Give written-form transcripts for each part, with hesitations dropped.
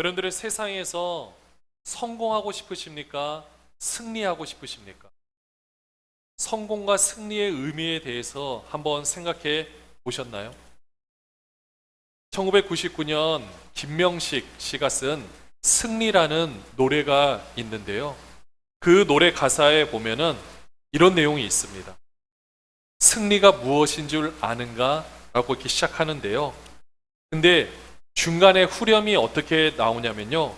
여러분들의 세상에서 성공하고 싶으십니까? 승리하고 싶으십니까? 성공과 승리의 의미에 대해서 한번 생각해 보셨나요? 1999년 김명식 씨가 쓴 승리라는 노래가 있는데요. 그 노래 가사에 보면은 이런 내용이 있습니다. 승리가 무엇인 줄 아는가? 라고 이렇게 시작하는데요. 근데 중간에 후렴이 어떻게 나오냐면요.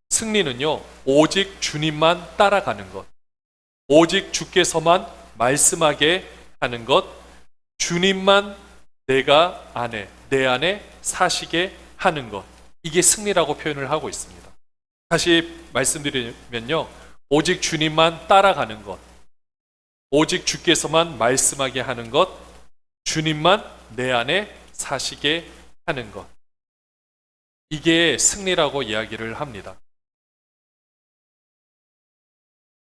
승리는요, 오직 주님만 따라가는 것, 오직 주께서만 말씀하게 하는 것, 주님만 내 안에 사시게 하는 것, 이게 승리라고 표현을 하고 있습니다. 다시 말씀드리면요, 오직 주님만 따라가는 것, 오직 주께서만 말씀하게 하는 것, 주님만 내 안에 사시게 하는 것, 이게 승리라고 이야기를 합니다.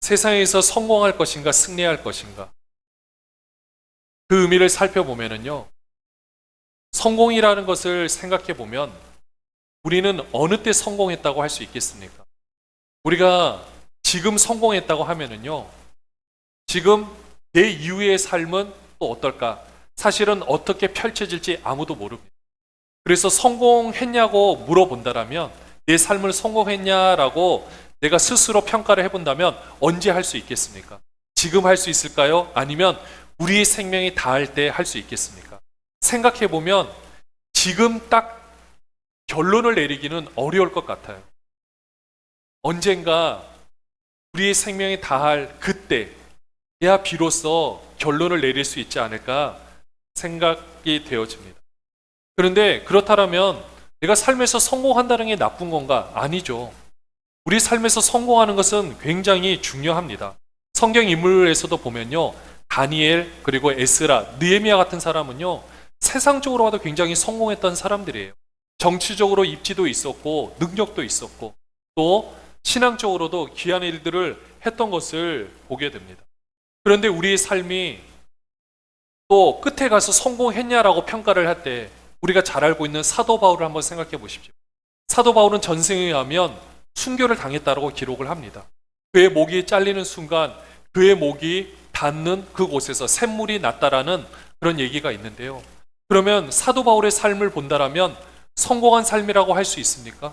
세상에서 성공할 것인가 승리할 것인가, 그 의미를 살펴보면요, 성공이라는 것을 생각해 보면 우리는 어느 때 성공했다고 할 수 있겠습니까? 우리가 지금 성공했다고 하면요, 지금 내 이후의 삶은 또 어떨까? 사실은 어떻게 펼쳐질지 아무도 모릅니다. 그래서 성공했냐고 물어본다라면, 내 삶을 성공했냐라고 내가 스스로 평가를 해본다면 언제 할 수 있겠습니까? 지금 할 수 있을까요? 아니면 우리의 생명이 닿을 때 할 수 있겠습니까? 생각해보면 지금 딱 결론을 내리기는 어려울 것 같아요. 언젠가 우리의 생명이 닿을 그때야 비로소 결론을 내릴 수 있지 않을까 생각이 되어집니다. 그런데 그렇다면 내가 삶에서 성공한다는 게 나쁜 건가? 아니죠. 우리 삶에서 성공하는 것은 굉장히 중요합니다. 성경 인물에서도 보면요, 다니엘 그리고 에스라, 느헤미야 같은 사람은요, 세상적으로 봐도 굉장히 성공했던 사람들이에요. 정치적으로 입지도 있었고 능력도 있었고 또 신앙적으로도 귀한 일들을 했던 것을 보게 됩니다. 그런데 우리의 삶이 또 끝에 가서 성공했냐라고 평가를 할 때 우리가 잘 알고 있는 사도 바울을 한번 생각해 보십시오. 사도 바울은 전생에 의하면 순교를 당했다라고 기록을 합니다. 그의 목이 잘리는 순간 그의 목이 닿는 그곳에서 샘물이 났다라는 그런 얘기가 있는데요. 그러면 사도 바울의 삶을 본다라면 성공한 삶이라고 할 수 있습니까?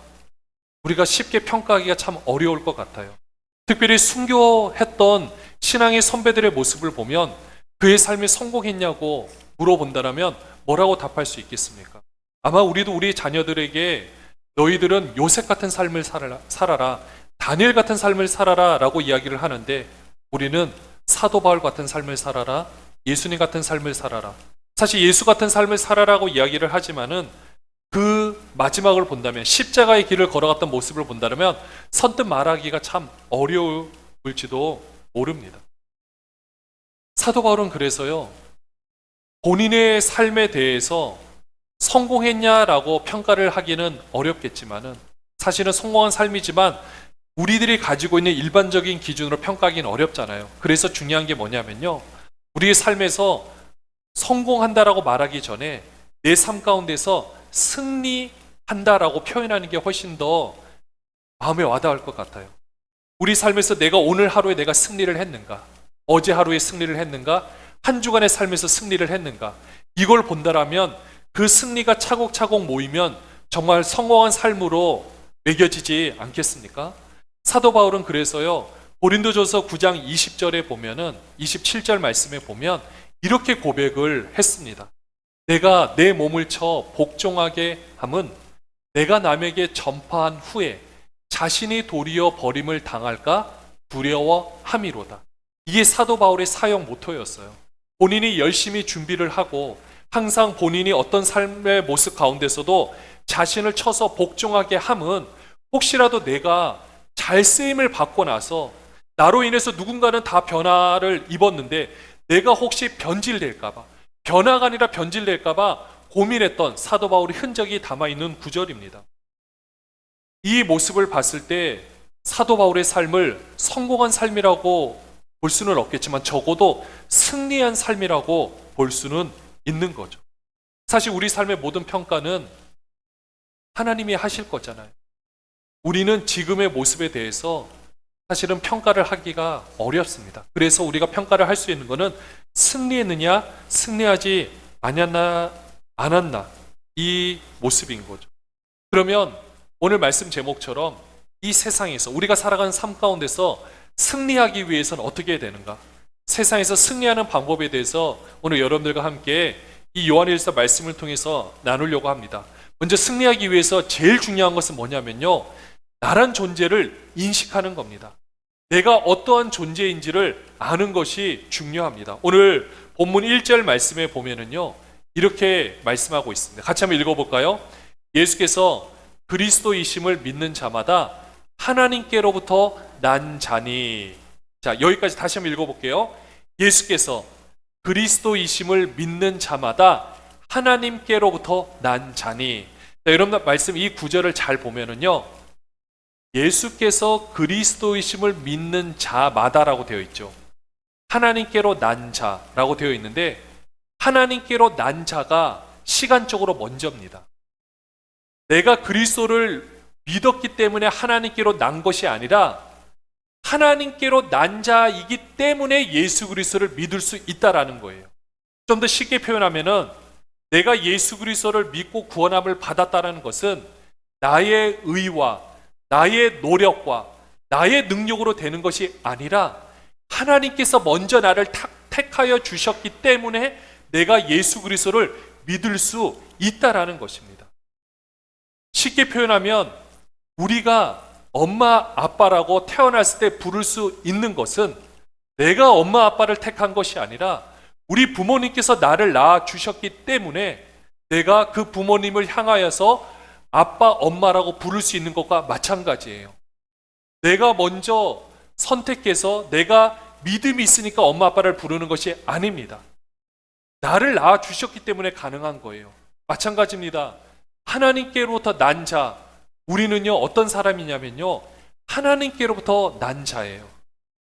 우리가 쉽게 평가하기가 참 어려울 것 같아요. 특별히 순교했던 신앙의 선배들의 모습을 보면 그의 삶이 성공했냐고 물어본다라면 뭐라고 답할 수 있겠습니까? 아마 우리도 우리 자녀들에게 너희들은 요셉 같은 삶을 살아라, 다니엘 같은 삶을 살아라 라고 이야기를 하는데, 우리는 사도 바울 같은 삶을 살아라, 예수님 같은 삶을 살아라, 사실 예수 같은 삶을 살아라고 이야기를 하지만은 그 마지막을 본다면, 십자가의 길을 걸어갔던 모습을 본다면 선뜻 말하기가 참 어려울지도 모릅니다. 사도 바울은 그래서요, 본인의 삶에 대해서 성공했냐라고 평가를 하기는 어렵겠지만은, 사실은 성공한 삶이지만 우리들이 가지고 있는 일반적인 기준으로 평가하기는 어렵잖아요. 그래서 중요한 게 뭐냐면요, 우리의 삶에서 성공한다라고 말하기 전에 내 삶 가운데서 승리한다라고 표현하는 게 훨씬 더 마음에 와닿을 것 같아요. 우리 삶에서 내가 오늘 하루에 내가 승리를 했는가, 어제 하루에 승리를 했는가, 한 주간의 삶에서 승리를 했는가, 이걸 본다라면 그 승리가 차곡차곡 모이면 정말 성공한 삶으로 매겨지지 않겠습니까? 사도 바울은 그래서요, 고린도전서 9장 20절에 보면은, 27절 말씀에 보면 이렇게 고백을 했습니다. 내가 내 몸을 쳐 복종하게 함은 내가 남에게 전파한 후에 자신이 도리어 버림을 당할까 두려워함이로다. 이게 사도 바울의 사역 모토였어요. 본인이 열심히 준비를 하고 항상 본인이 어떤 삶의 모습 가운데서도 자신을 쳐서 복종하게 함은, 혹시라도 내가 잘 쓰임을 받고 나서 나로 인해서 누군가는 다 변화를 입었는데 내가 혹시 변질될까봐, 변화가 아니라 변질될까봐 고민했던 사도 바울의 흔적이 담아있는 구절입니다. 이 모습을 봤을 때 사도 바울의 삶을 성공한 삶이라고 볼 수는 없겠지만 적어도 승리한 삶이라고 볼 수는 있는 거죠. 사실 우리 삶의 모든 평가는 하나님이 하실 거잖아요. 우리는 지금의 모습에 대해서 사실은 평가를 하기가 어렵습니다. 그래서 우리가 평가를 할 수 있는 것은 승리했느냐, 승리하지 않았나 이 모습인 거죠. 그러면 오늘 말씀 제목처럼 이 세상에서 우리가 살아가는 삶 가운데서 승리하기 위해서는 어떻게 해야 되는가? 세상에서 승리하는 방법에 대해서 오늘 여러분들과 함께 이 요한일서 말씀을 통해서 나누려고 합니다. 먼저 승리하기 위해서 제일 중요한 것은 뭐냐면요, 나란 존재를 인식하는 겁니다. 내가 어떠한 존재인지를 아는 것이 중요합니다. 오늘 본문 1절 말씀에 보면은요, 이렇게 말씀하고 있습니다. 같이 한번 읽어볼까요? 예수께서 그리스도이심을 믿는 자마다 하나님께로부터 난 자니. 자, 여기까지 다시 한번 읽어볼게요. 예수께서 그리스도이심을 믿는 자마다 하나님께로부터 난 자니. 자, 여러분 말씀 이 구절을 잘 보면은요, 예수께서 그리스도이심을 믿는 자마다라고 되어 있죠. 하나님께로 난 자라고 되어 있는데, 하나님께로 난 자가 시간적으로 먼저입니다. 내가 그리스도를 믿었기 때문에 하나님께로 난 것이 아니라 하나님께로 난 자이기 때문에 예수 그리스도를 믿을 수 있다라는 거예요. 좀 더 쉽게 표현하면은, 내가 예수 그리스도를 믿고 구원함을 받았다는 것은 나의 의와 나의 노력과 나의 능력으로 되는 것이 아니라 하나님께서 먼저 나를 택하여 주셨기 때문에 내가 예수 그리스도를 믿을 수 있다라는 것입니다. 쉽게 표현하면, 우리가 엄마 아빠라고 태어났을 때 부를 수 있는 것은 내가 엄마 아빠를 택한 것이 아니라 우리 부모님께서 나를 낳아 주셨기 때문에 내가 그 부모님을 향하여서 아빠 엄마라고 부를 수 있는 것과 마찬가지예요. 내가 먼저 선택해서 내가 믿음이 있으니까 엄마 아빠를 부르는 것이 아닙니다. 나를 낳아 주셨기 때문에 가능한 거예요. 마찬가지입니다. 하나님께로부터 난 자, 우리는요 어떤 사람이냐면요, 하나님께로부터 난 자예요.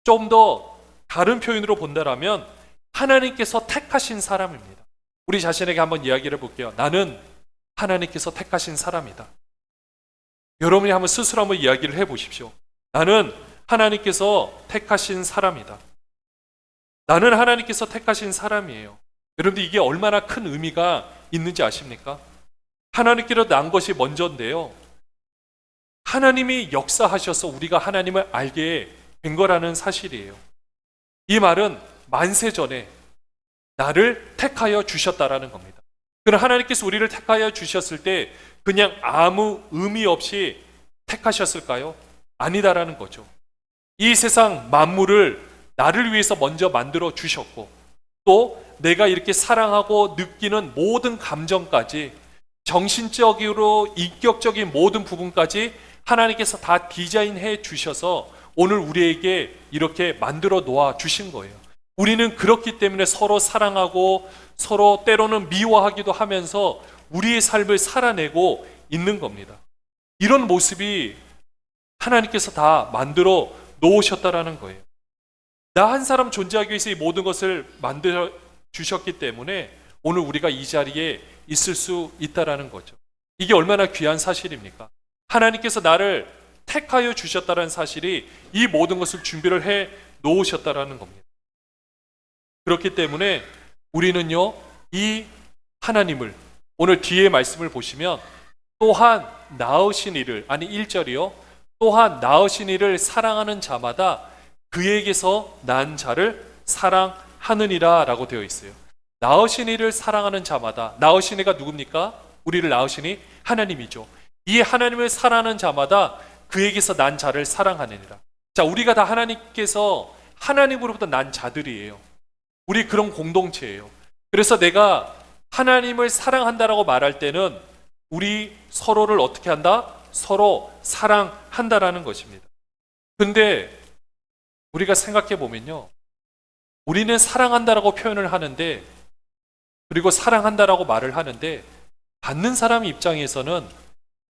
좀 더 다른 표현으로 본다라면 하나님께서 택하신 사람입니다. 우리 자신에게 한번 이야기를 해볼게요. 나는 하나님께서 택하신 사람이다. 여러분이 한번 스스로 한번 이야기를 해보십시오. 나는 하나님께서 택하신 사람이다. 나는 하나님께서 택하신 사람이에요. 여러분들 이게 얼마나 큰 의미가 있는지 아십니까? 하나님께로 난 것이 먼저인데요, 하나님이 역사하셔서 우리가 하나님을 알게 된 거라는 사실이에요. 이 말은 만세 전에 나를 택하여 주셨다라는 겁니다. 그럼 하나님께서 우리를 택하여 주셨을 때 그냥 아무 의미 없이 택하셨을까요? 아니다라는 거죠. 이 세상 만물을 나를 위해서 먼저 만들어 주셨고, 또 내가 이렇게 사랑하고 느끼는 모든 감정까지, 정신적으로 인격적인 모든 부분까지 하나님께서 다 디자인해 주셔서 오늘 우리에게 이렇게 만들어 놓아 주신 거예요. 우리는 그렇기 때문에 서로 사랑하고 서로 때로는 미워하기도 하면서 우리의 삶을 살아내고 있는 겁니다. 이런 모습이 하나님께서 다 만들어 놓으셨다라는 거예요. 나 한 사람 존재하기 위해서 이 모든 것을 만들어 주셨기 때문에 오늘 우리가 이 자리에 있을 수 있다라는 거죠. 이게 얼마나 귀한 사실입니까? 하나님께서 나를 택하여 주셨다는 사실이 이 모든 것을 준비를 해 놓으셨다라는 겁니다. 그렇기 때문에 우리는요, 이 하나님을 오늘 뒤에 말씀을 보시면, 또한 낳으신 이를, 아니 1절이요, 또한 낳으신 이를 사랑하는 자마다 그에게서 난 자를 사랑하느니라 라고 되어 있어요. 낳으신 이를 사랑하는 자마다, 낳으신 이가 누굽니까? 우리를 낳으시니 하나님이죠. 이 하나님을 사랑하는 자마다 그에게서 난 자를 사랑하느니라. 자, 우리가 다 하나님께서 하나님으로부터 난 자들이에요. 우리 그런 공동체예요. 그래서 내가 하나님을 사랑한다라고 말할 때는 우리 서로를 어떻게 한다? 서로 사랑한다라는 것입니다. 근데 우리가 생각해 보면요, 우리는 사랑한다라고 표현을 하는데, 그리고 사랑한다라고 말을 하는데, 받는 사람 입장에서는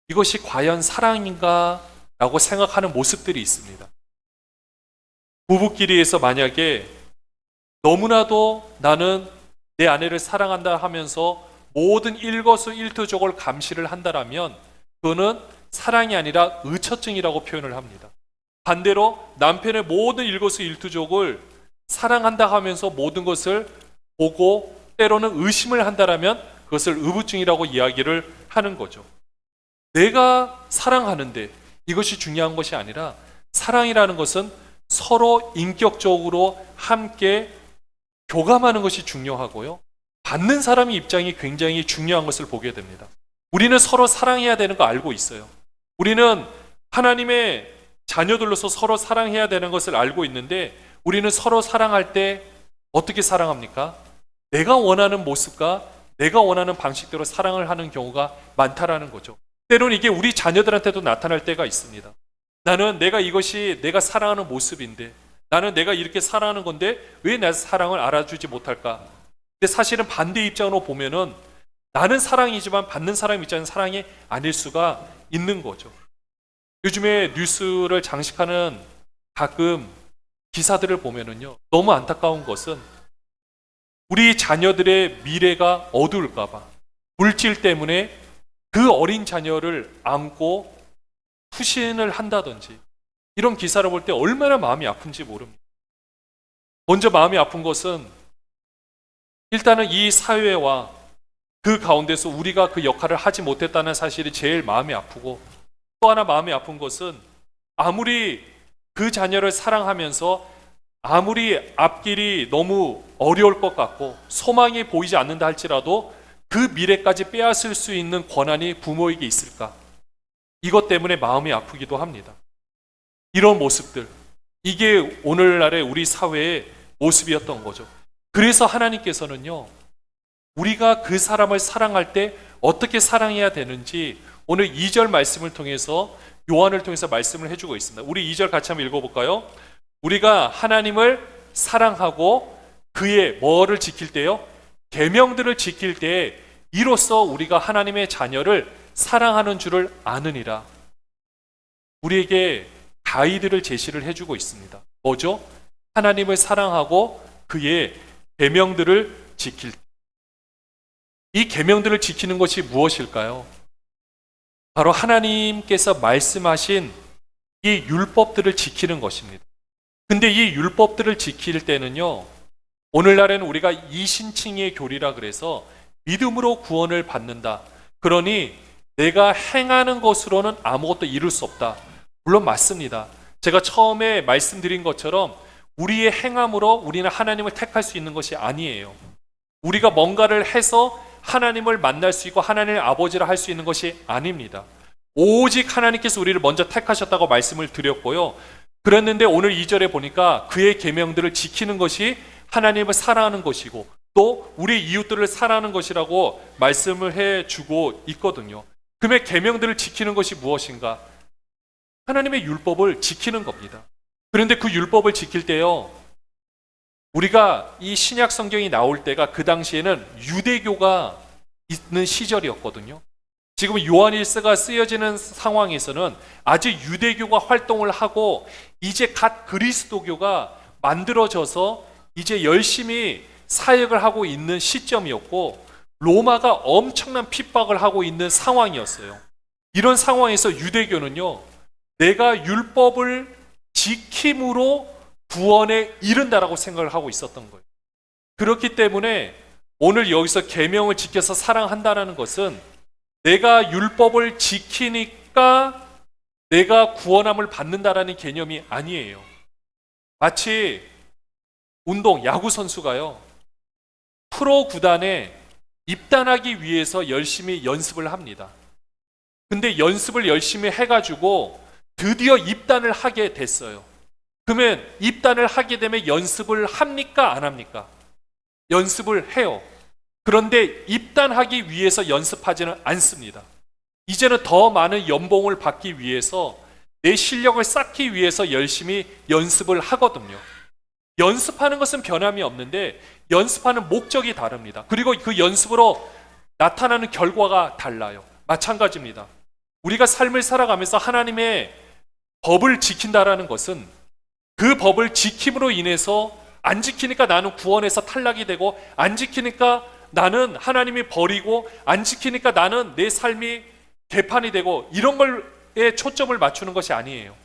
이것이 과연 사랑인가? 라고 생각하는 모습들이 있습니다. 부부끼리에서 만약에 너무나도 나는 내 아내를 사랑한다 하면서 모든 일거수일투족을 감시를 한다라면 그거는 사랑이 아니라 의처증이라고 표현을 합니다. 반대로 남편의 모든 일거수일투족을 사랑한다 하면서 모든 것을 보고 때로는 의심을 한다라면 그것을 의부증이라고 이야기를 하는 거죠. 내가 사랑하는데 이것이 중요한 것이 아니라 사랑이라는 것은 서로 인격적으로 함께 교감하는 것이 중요하고요. 받는 사람의 입장이 굉장히 중요한 것을 보게 됩니다. 우리는 서로 사랑해야 되는 거 알고 있어요. 우리는 하나님의 자녀들로서 서로 사랑해야 되는 것을 알고 있는데 우리는 서로 사랑할 때 어떻게 사랑합니까? 내가 원하는 모습과 내가 원하는 방식대로 사랑을 하는 경우가 많다라는 거죠. 때로는 이게 우리 자녀들한테도 나타날 때가 있습니다. 나는 이것이 내가 사랑하는 모습인데 나는 내가 이렇게 사랑하는 건데 왜 내 사랑을 알아주지 못할까? 근데 사실은 반대 입장으로 보면은 나는 사랑이지만 받는 사람 입장은 사랑이 아닐 수가 있는 거죠. 요즘에 뉴스를 장식하는 가끔 기사들을 보면은요, 너무 안타까운 것은 우리 자녀들의 미래가 어두울까봐 물질 때문에 그 어린 자녀를 안고 후신을 한다든지 이런 기사를 볼 때 얼마나 마음이 아픈지 모릅니다. 먼저 마음이 아픈 것은 일단은 이 사회와 그 가운데서 우리가 그 역할을 하지 못했다는 사실이 제일 마음이 아프고, 또 하나 마음이 아픈 것은 아무리 그 자녀를 사랑하면서 아무리 앞길이 너무 어려울 것 같고 소망이 보이지 않는다 할지라도 그 미래까지 빼앗을 수 있는 권한이 부모에게 있을까? 이것 때문에 마음이 아프기도 합니다. 이런 모습들, 이게 오늘날의 우리 사회의 모습이었던 거죠. 그래서 하나님께서는요, 우리가 그 사람을 사랑할 때 어떻게 사랑해야 되는지 오늘 2절 말씀을 통해서, 요한을 통해서 말씀을 해주고 있습니다. 우리 2절 같이 한번 읽어볼까요? 우리가 하나님을 사랑하고 그의 뭐를 지킬 때요? 계명들을 지킬 때에 이로써 우리가 하나님의 자녀를 사랑하는 줄을 아느니라. 우리에게 가이드를 제시를 해주고 있습니다. 뭐죠? 하나님을 사랑하고 그의 계명들을 지킬 때. 이 계명들을 지키는 것이 무엇일까요? 바로 하나님께서 말씀하신 이 율법들을 지키는 것입니다. 근데 이 율법들을 지킬 때는요, 오늘날에는 우리가 이신칭의 교리라 그래서 믿음으로 구원을 받는다. 그러니 내가 행하는 것으로는 아무것도 이룰 수 없다. 물론 맞습니다. 제가 처음에 말씀드린 것처럼 우리의 행함으로 우리는 하나님을 택할 수 있는 것이 아니에요. 우리가 뭔가를 해서 하나님을 만날 수 있고 하나님의 아버지라 할 수 있는 것이 아닙니다. 오직 하나님께서 우리를 먼저 택하셨다고 말씀을 드렸고요. 그랬는데 오늘 2절에 보니까 그의 계명들을 지키는 것이 하나님을 사랑하는 것이고 또 우리 이웃들을 사랑하는 것이라고 말씀을 해주고 있거든요. 그러면 계명들을 지키는 것이 무엇인가? 하나님의 율법을 지키는 겁니다. 그런데 그 율법을 지킬 때요, 우리가 이 신약 성경이 나올 때가 그 당시에는 유대교가 있는 시절이었거든요. 지금 요한일서가 쓰여지는 상황에서는 아직 유대교가 활동을 하고 이제 갓 그리스도교가 만들어져서 이제 열심히 사역을 하고 있는 시점이었고 로마가 엄청난 핍박을 하고 있는 상황이었어요. 이런 상황에서 유대교는요, 내가 율법을 지킴으로 구원에 이른다라고 생각을 하고 있었던 거예요. 그렇기 때문에 오늘 여기서 계명을 지켜서 사랑한다는 것은 내가 율법을 지키니까 내가 구원함을 받는다라는 개념이 아니에요. 마치 야구 선수가요, 프로 구단에 입단하기 위해서 열심히 연습을 합니다. 근데 연습을 열심히 해가지고 드디어 입단을 하게 됐어요. 그러면 입단을 하게 되면 연습을 합니까? 안 합니까? 연습을 해요. 그런데 입단하기 위해서 연습하지는 않습니다. 이제는 더 많은 연봉을 받기 위해서 내 실력을 쌓기 위해서 열심히 연습을 하거든요. 연습하는 것은 변함이 없는데 연습하는 목적이 다릅니다. 그리고 그 연습으로 나타나는 결과가 달라요. 마찬가지입니다. 우리가 삶을 살아가면서 하나님의 법을 지킨다라는 것은 그 법을 지킴으로 인해서 안 지키니까 나는 구원에서 탈락이 되고 안 지키니까 나는 하나님이 버리고 안 지키니까 나는 내 삶이 개판이 되고 이런 걸 율법에 초점을 맞추는 것이 아니에요.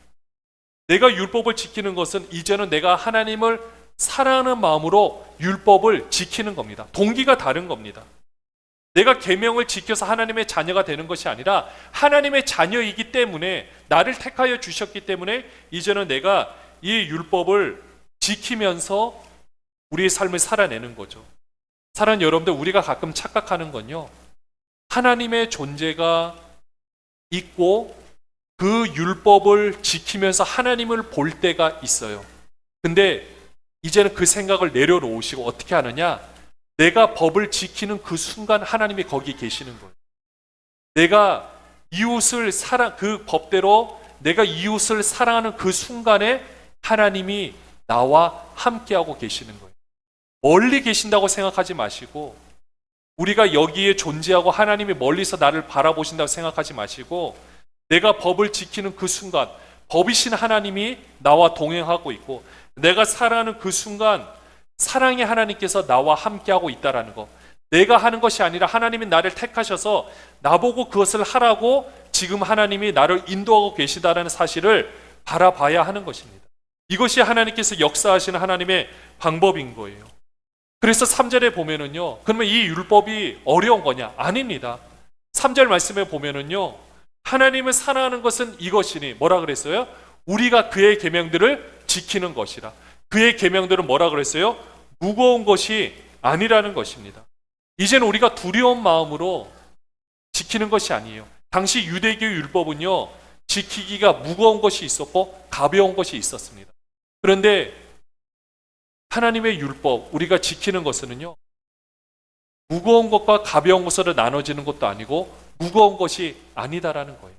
내가 율법을 지키는 것은 이제는 내가 하나님을 사랑하는 마음으로 율법을 지키는 겁니다. 동기가 다른 겁니다. 내가 계명을 지켜서 하나님의 자녀가 되는 것이 아니라 하나님의 자녀이기 때문에, 나를 택하여 주셨기 때문에 이제는 내가 이 율법을 지키면서 우리의 삶을 살아내는 거죠. 사랑하는 여러분들, 우리가 가끔 착각하는 건요, 하나님의 존재가 있고 그 율법을 지키면서 하나님을 볼 때가 있어요. 근데 이제는 그 생각을 내려놓으시고 어떻게 하느냐? 내가 법을 지키는 그 순간 하나님이 거기 계시는 거예요. 내가 이웃을 그 법대로 내가 이웃을 사랑하는 그 순간에 하나님이 나와 함께하고 계시는 거예요. 멀리 계신다고 생각하지 마시고, 우리가 여기에 존재하고 하나님이 멀리서 나를 바라보신다고 생각하지 마시고, 내가 법을 지키는 그 순간 법이신 하나님이 나와 동행하고 있고, 내가 살아가는 그 순간 사랑의 하나님께서 나와 함께하고 있다라는 거, 내가 하는 것이 아니라 하나님이 나를 택하셔서 나보고 그것을 하라고 지금 하나님이 나를 인도하고 계시다라는 사실을 바라봐야 하는 것입니다. 이것이 하나님께서 역사하시는 하나님의 방법인 거예요. 그래서 3절에 보면은요, 그러면 이 율법이 어려운 거냐? 아닙니다. 3절 말씀에 보면은요, 하나님을 사랑하는 것은 이것이니, 뭐라 그랬어요? 우리가 그의 계명들을 지키는 것이라. 그의 계명들은 뭐라 그랬어요? 무거운 것이 아니라는 것입니다. 이제는 우리가 두려운 마음으로 지키는 것이 아니에요. 당시 유대교 율법은요, 지키기가 무거운 것이 있었고 가벼운 것이 있었습니다. 그런데 하나님의 율법, 우리가 지키는 것은요, 무거운 것과 가벼운 것으로 나눠지는 것도 아니고 무거운 것이 아니다라는 거예요.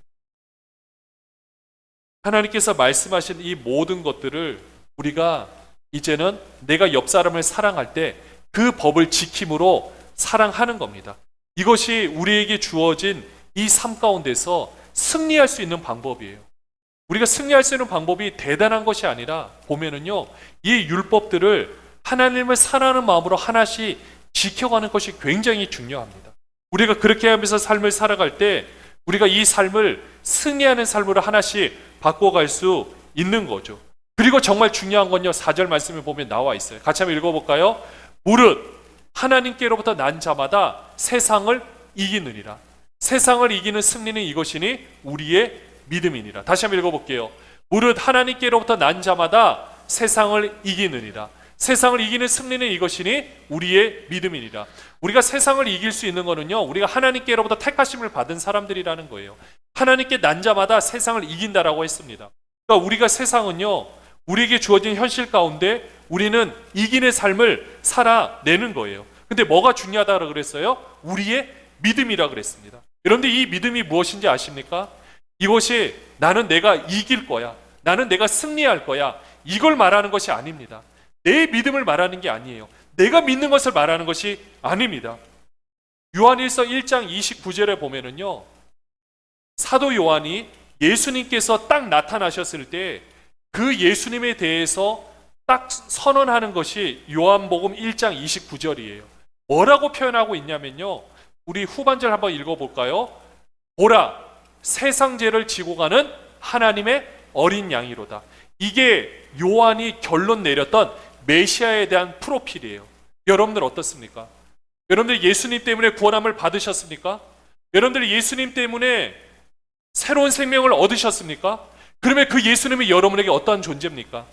하나님께서 말씀하신 이 모든 것들을 우리가 이제는 내가 옆 사람을 사랑할 때 그 법을 지킴으로 사랑하는 겁니다. 이것이 우리에게 주어진 이 삶 가운데서 승리할 수 있는 방법이에요. 우리가 승리할 수 있는 방법이 대단한 것이 아니라 보면은요, 이 율법들을 하나님을 사랑하는 마음으로 하나씩 지켜가는 것이 굉장히 중요합니다. 우리가 그렇게 하면서 삶을 살아갈 때 우리가 이 삶을 승리하는 삶으로 하나씩 바꿔갈 수 있는 거죠. 그리고 정말 중요한 건요, 4절 말씀에 보면 나와 있어요. 같이 한번 읽어볼까요? 무릇 하나님께로부터 난 자마다 세상을 이기느니라. 세상을 이기는 승리는 이것이니 우리의 믿음이니라. 다시 한번 읽어볼게요. 무릇 하나님께로부터 난 자마다 세상을 이기느니라. 세상을 이기는 승리는 이것이니 우리의 믿음이니라. 우리가 세상을 이길 수 있는 거는요, 우리가 하나님께로부터 택하심을 받은 사람들이라는 거예요. 하나님께 난 자마다 세상을 이긴다라고 했습니다. 그러니까 우리가 세상은요, 우리에게 주어진 현실 가운데 우리는 이기는 삶을 살아내는 거예요. 근데 뭐가 중요하다고 그랬어요? 우리의 믿음이라 그랬습니다. 여러분들, 이 믿음이 무엇인지 아십니까? 이것이 나는 내가 이길 거야, 나는 내가 승리할 거야, 이걸 말하는 것이 아닙니다. 내 믿음을 말하는 게 아니에요. 내가 믿는 것을 말하는 것이 아닙니다. 요한일서 1장 29절에 보면은요, 사도 요한이 예수님께서 딱 나타나셨을 때 그 예수님에 대해서 딱 선언하는 것이 요한복음 1장 29절이에요. 뭐라고 표현하고 있냐면요, 우리 후반절 한번 읽어볼까요? 보라, 세상 죄를 지고 가는 하나님의 어린 양이로다. 이게 요한이 결론 내렸던 메시아에 대한 프로필이에요. 여러분들 어떻습니까? 여러분들 예수님 때문에 구원함을 받으셨습니까? 여러분들 예수님 때문에 새로운 생명을 얻으셨습니까? 그러면 그 예수님이 여러분에게 어떠한 존재입니까?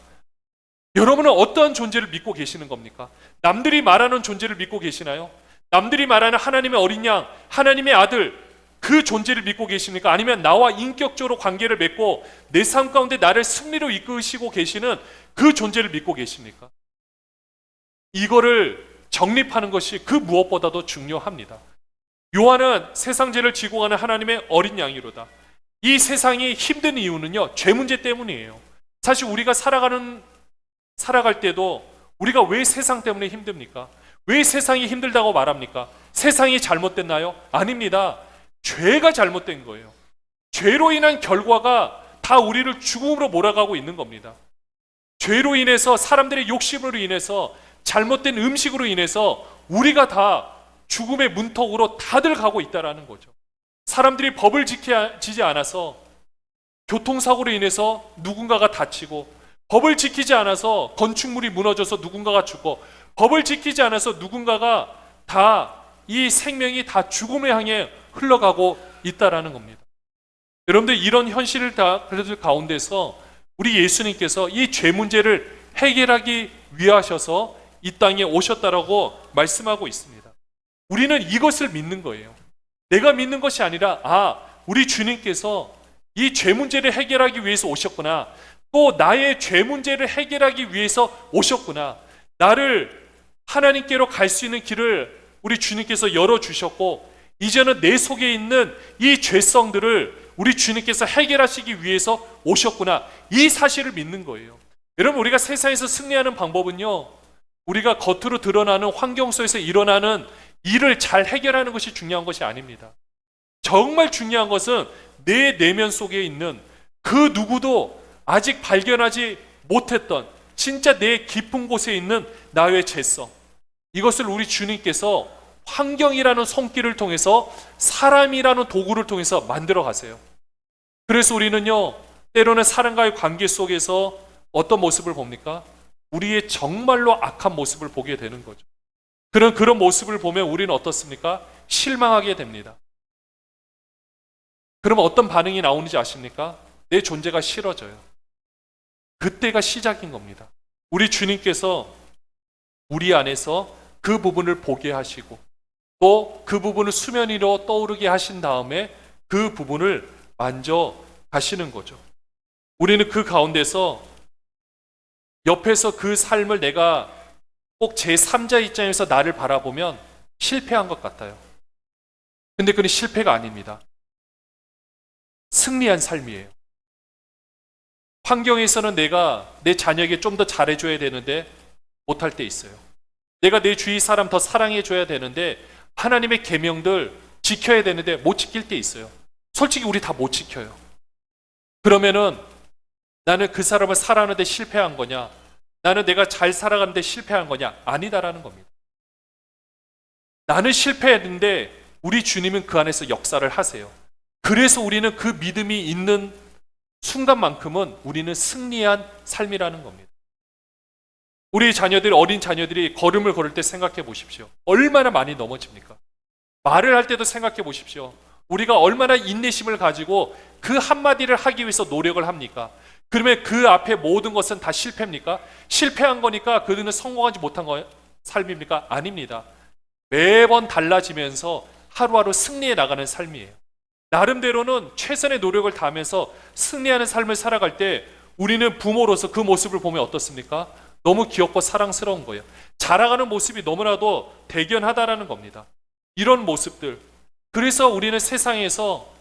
여러분은 어떠한 존재를 믿고 계시는 겁니까? 남들이 말하는 존재를 믿고 계시나요? 남들이 말하는 하나님의 어린 양, 하나님의 아들, 그 존재를 믿고 계십니까? 아니면 나와 인격적으로 관계를 맺고 내 삶 가운데 나를 승리로 이끄시고 계시는 그 존재를 믿고 계십니까? 이거를 정립하는 것이 그 무엇보다도 중요합니다. 요한은 세상 죄를 지고 가는 하나님의 어린 양이로다. 이 세상이 힘든 이유는요, 죄 문제 때문이에요. 사실 우리가 살아갈 때도 우리가 왜 세상 때문에 힘듭니까? 왜 세상이 힘들다고 말합니까? 세상이 잘못됐나요? 아닙니다. 죄가 잘못된 거예요. 죄로 인한 결과가 다 우리를 죽음으로 몰아가고 있는 겁니다. 죄로 인해서, 사람들의 욕심으로 인해서, 잘못된 음식으로 인해서 우리가 다 죽음의 문턱으로 다들 가고 있다라는 거죠. 사람들이 법을 지키지 않아서 교통사고로 인해서 누군가가 다치고, 법을 지키지 않아서 건축물이 무너져서 누군가가 죽고, 법을 지키지 않아서 누군가가 다 이 생명이 다 죽음을 향해 흘러가고 있다라는 겁니다. 여러분들, 이런 현실을 다 그래도 가운데서 우리 예수님께서 이 죄 문제를 해결하기 위하셔서 이 땅에 오셨다라고 말씀하고 있습니다. 우리는 이것을 믿는 거예요. 내가 믿는 것이 아니라 우리 주님께서 이 죄 문제를 해결하기 위해서 오셨구나. 또 나의 죄 문제를 해결하기 위해서 오셨구나. 나를 하나님께로 갈 수 있는 길을 우리 주님께서 열어주셨고, 이제는 내 속에 있는 이 죄성들을 우리 주님께서 해결하시기 위해서 오셨구나. 이 사실을 믿는 거예요. 여러분, 우리가 세상에서 승리하는 방법은요, 우리가 겉으로 드러나는 환경 속에서 일어나는 일을 잘 해결하는 것이 중요한 것이 아닙니다. 정말 중요한 것은 내 내면 속에 있는 그 누구도 아직 발견하지 못했던 진짜 내 깊은 곳에 있는 나의 죄성, 이것을 우리 주님께서 환경이라는 손길을 통해서, 사람이라는 도구를 통해서 만들어 가세요. 그래서 우리는요, 때로는 사람과의 관계 속에서 어떤 모습을 봅니까? 우리의 정말로 악한 모습을 보게 되는 거죠. 그런 모습을 보면 우리는 어떻습니까? 실망하게 됩니다. 그러면 어떤 반응이 나오는지 아십니까? 내 존재가 싫어져요. 그때가 시작인 겁니다. 우리 주님께서 우리 안에서 그 부분을 보게 하시고, 또 그 부분을 수면 위로 떠오르게 하신 다음에 그 부분을 만져 가시는 거죠. 우리는 그 가운데서 옆에서 그 삶을 내가 꼭 제3자 입장에서 나를 바라보면 실패한 것 같아요. 근데 그건 실패가 아닙니다. 승리한 삶이에요. 환경에서는 내가 내 자녀에게 좀 더 잘해줘야 되는데 못할 때 있어요. 내가 내 주위 사람 더 사랑해줘야 되는데, 하나님의 계명들 지켜야 되는데 못 지킬 때 있어요. 솔직히 우리 다 못 지켜요. 그러면은 나는 그 사람을 사랑하는데 실패한 거냐? 나는 내가 잘 살아가는데 실패한 거냐? 아니다라는 겁니다. 나는 실패했는데 우리 주님은 그 안에서 역사를 하세요. 그래서 우리는 그 믿음이 있는 순간만큼은 우리는 승리한 삶이라는 겁니다. 우리 자녀들, 어린 자녀들이 걸음을 걸을 때 생각해 보십시오. 얼마나 많이 넘어집니까? 말을 할 때도 생각해 보십시오. 우리가 얼마나 인내심을 가지고 그 한마디를 하기 위해서 노력을 합니까? 그러면 그 앞에 모든 것은 다 실패입니까? 실패한 거니까 그들은 성공하지 못한 삶입니까? 아닙니다. 매번 달라지면서 하루하루 승리해 나가는 삶이에요. 나름대로는 최선의 노력을 다하면서 승리하는 삶을 살아갈 때 우리는 부모로서 그 모습을 보면 어떻습니까? 너무 귀엽고 사랑스러운 거예요. 자라가는 모습이 너무나도 대견하다라는 겁니다. 이런 모습들. 그래서 우리는 세상에서,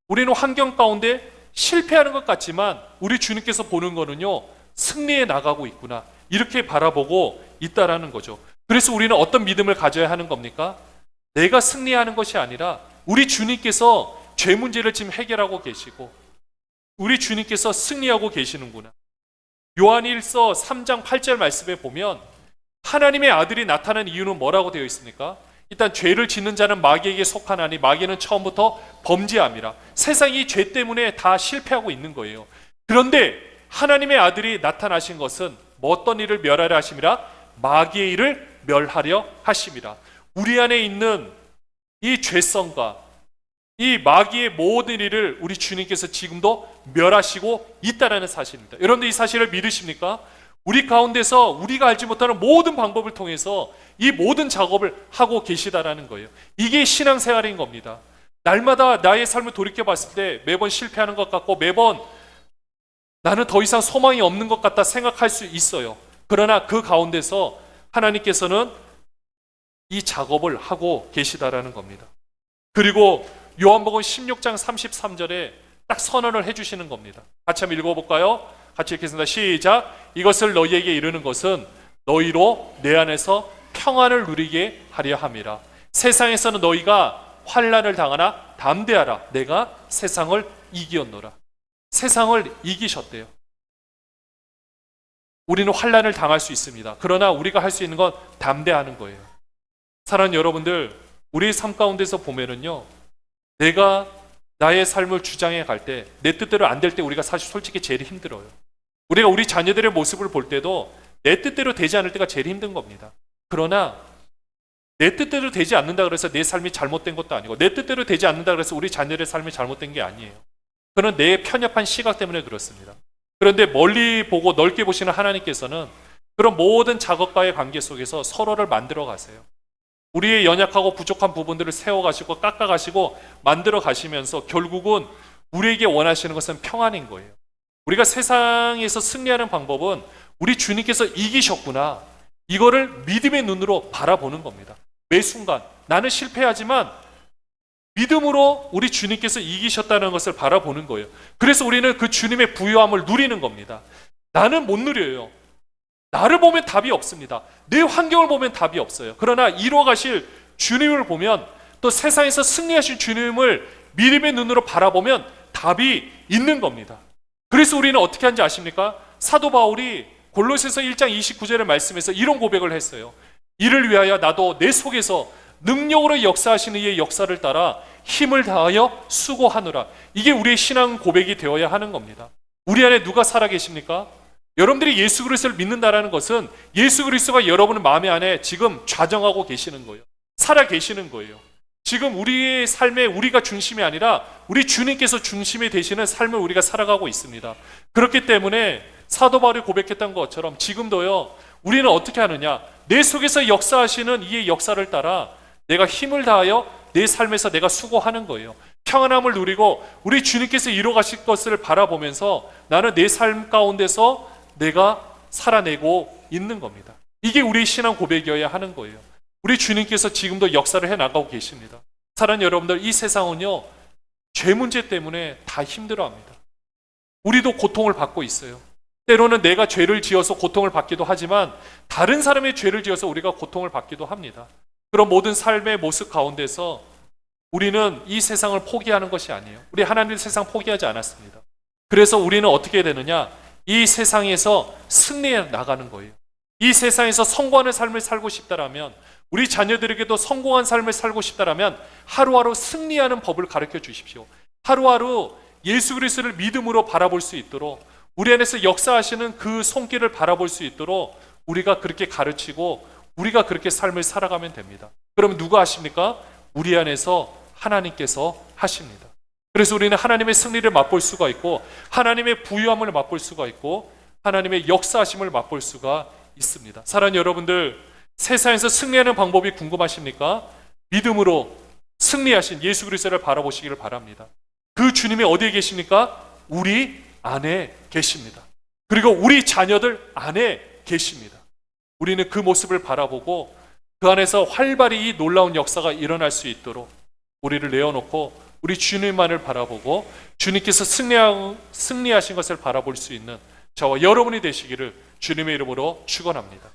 우리는 환경 가운데 실패하는 것 같지만 우리 주님께서 보는 거는요, 승리해 나가고 있구나, 이렇게 바라보고 있다라는 거죠. 그래서 우리는 어떤 믿음을 가져야 하는 겁니까? 내가 승리하는 것이 아니라 우리 주님께서 죄 문제를 지금 해결하고 계시고 우리 주님께서 승리하고 계시는구나. 요한일서 3장 8절 말씀에 보면 하나님의 아들이 나타난 이유는 뭐라고 되어 있습니까? 일단 죄를 짓는 자는 마귀에게 속하나니 마귀는 처음부터 범죄함이라. 세상이 죄 때문에 다 실패하고 있는 거예요. 그런데 하나님의 아들이 나타나신 것은 뭐 어떤 일을 멸하려 하심이라? 마귀의 일을 멸하려 하심이라. 우리 안에 있는 이 죄성과 이 마귀의 모든 일을 우리 주님께서 지금도 멸하시고 있다는 사실입니다. 여러분들 이 사실을 믿으십니까? 우리 가운데서 우리가 알지 못하는 모든 방법을 통해서 이 모든 작업을 하고 계시다라는 거예요. 이게 신앙생활인 겁니다. 날마다 나의 삶을 돌이켜 봤을 때 매번 실패하는 것 같고 매번 나는 더 이상 소망이 없는 것 같다 생각할 수 있어요. 그러나 그 가운데서 하나님께서는 이 작업을 하고 계시다라는 겁니다. 그리고 요한복음 16장 33절에 딱 선언을 해주시는 겁니다. 같이 한번 읽어볼까요? 같이 읽겠습니다. 시작. 이것을 너희에게 이르는 것은 너희로 내 안에서 평안을 누리게 하려 함이라. 세상에서는 너희가 환난을 당하나 담대하라. 내가 세상을 이기었노라. 세상을 이기셨대요. 우리는 환난을 당할 수 있습니다. 그러나 우리가 할 수 있는 건 담대하는 거예요. 사랑하는 여러분들, 우리의 삶 가운데서 보면은요, 내가 나의 삶을 주장해 갈 때 내 뜻대로 안 될 때 우리가 사실 솔직히 제일 힘들어요. 우리가 우리 자녀들의 모습을 볼 때도 내 뜻대로 되지 않을 때가 제일 힘든 겁니다. 그러나 내 뜻대로 되지 않는다 그래서 내 삶이 잘못된 것도 아니고 내 뜻대로 되지 않는다 그래서 우리 자녀의 삶이 잘못된 게 아니에요. 그건 내 편협한 시각 때문에 그렇습니다. 그런데 멀리 보고 넓게 보시는 하나님께서는 그런 모든 작업과의 관계 속에서 서로를 만들어 가세요. 우리의 연약하고 부족한 부분들을 세워가시고 깎아가시고 만들어 가시면서 결국은 우리에게 원하시는 것은 평안인 거예요. 우리가 세상에서 승리하는 방법은 우리 주님께서 이기셨구나, 이거를 믿음의 눈으로 바라보는 겁니다. 매 순간 나는 실패하지만 믿음으로 우리 주님께서 이기셨다는 것을 바라보는 거예요. 그래서 우리는 그 주님의 부요함을 누리는 겁니다. 나는 못 누려요. 나를 보면 답이 없습니다. 내 환경을 보면 답이 없어요. 그러나 이루어가실 주님을 보면, 또 세상에서 승리하실 주님을 믿음의 눈으로 바라보면 답이 있는 겁니다. 그래서 우리는 어떻게 하는지 아십니까? 사도 바울이 골로새서 1장 29절의 말씀에서 이런 고백을 했어요. 이를 위하여 나도 내 속에서 능력으로 역사하시는 이의 역사를 따라 힘을 다하여 수고하노라. 이게 우리의 신앙 고백이 되어야 하는 겁니다. 우리 안에 누가 살아계십니까? 여러분들이 예수 그리스도를 믿는다라는 것은 예수 그리스도가 여러분의 마음 안에 지금 좌정하고 계시는 거예요. 살아 계시는 거예요. 지금 우리의 삶에 우리가 중심이 아니라 우리 주님께서 중심이 되시는 삶을 우리가 살아가고 있습니다. 그렇기 때문에 사도 바울이 고백했던 것처럼 지금도요, 우리는 어떻게 하느냐? 내 속에서 역사하시는 이의 역사를 따라 내가 힘을 다하여 내 삶에서 내가 수고하는 거예요. 평안함을 누리고 우리 주님께서 이루어가실 것을 바라보면서 나는 내 삶 가운데서 내가 살아내고 있는 겁니다. 이게 우리 신앙 고백이어야 하는 거예요. 우리 주님께서 지금도 역사를 해나가고 계십니다. 사랑하는 여러분들, 이 세상은요, 죄 문제 때문에 다 힘들어합니다. 우리도 고통을 받고 있어요. 때로는 내가 죄를 지어서 고통을 받기도 하지만 다른 사람의 죄를 지어서 우리가 고통을 받기도 합니다. 그런 모든 삶의 모습 가운데서 우리는 이 세상을 포기하는 것이 아니에요. 우리 하나님의 세상 포기하지 않았습니다. 그래서 우리는 어떻게 해야 되느냐? 이 세상에서 승리해 나가는 거예요. 이 세상에서 성공하는 삶을 살고 싶다라면, 우리 자녀들에게도 성공한 삶을 살고 싶다라면 하루하루 승리하는 법을 가르쳐 주십시오. 하루하루 예수 그리스도를 믿음으로 바라볼 수 있도록, 우리 안에서 역사하시는 그 손길을 바라볼 수 있도록 우리가 그렇게 가르치고 우리가 그렇게 삶을 살아가면 됩니다. 그러면 누가 하십니까? 우리 안에서 하나님께서 하십니다. 그래서 우리는 하나님의 승리를 맛볼 수가 있고 하나님의 부유함을 맛볼 수가 있고 하나님의 역사하심을 맛볼 수가 있습니다. 사랑하는 여러분들, 세상에서 승리하는 방법이 궁금하십니까? 믿음으로 승리하신 예수 그리스도를 바라보시기를 바랍니다. 그 주님이 어디에 계십니까? 우리 안에 계십니다. 그리고 우리 자녀들 안에 계십니다. 우리는 그 모습을 바라보고 그 안에서 활발히 이 놀라운 역사가 일어날 수 있도록 우리를 내어놓고 우리 주님만을 바라보고 주님께서 승리하신 것을 바라볼 수 있는 저와 여러분이 되시기를 주님의 이름으로 축원합니다.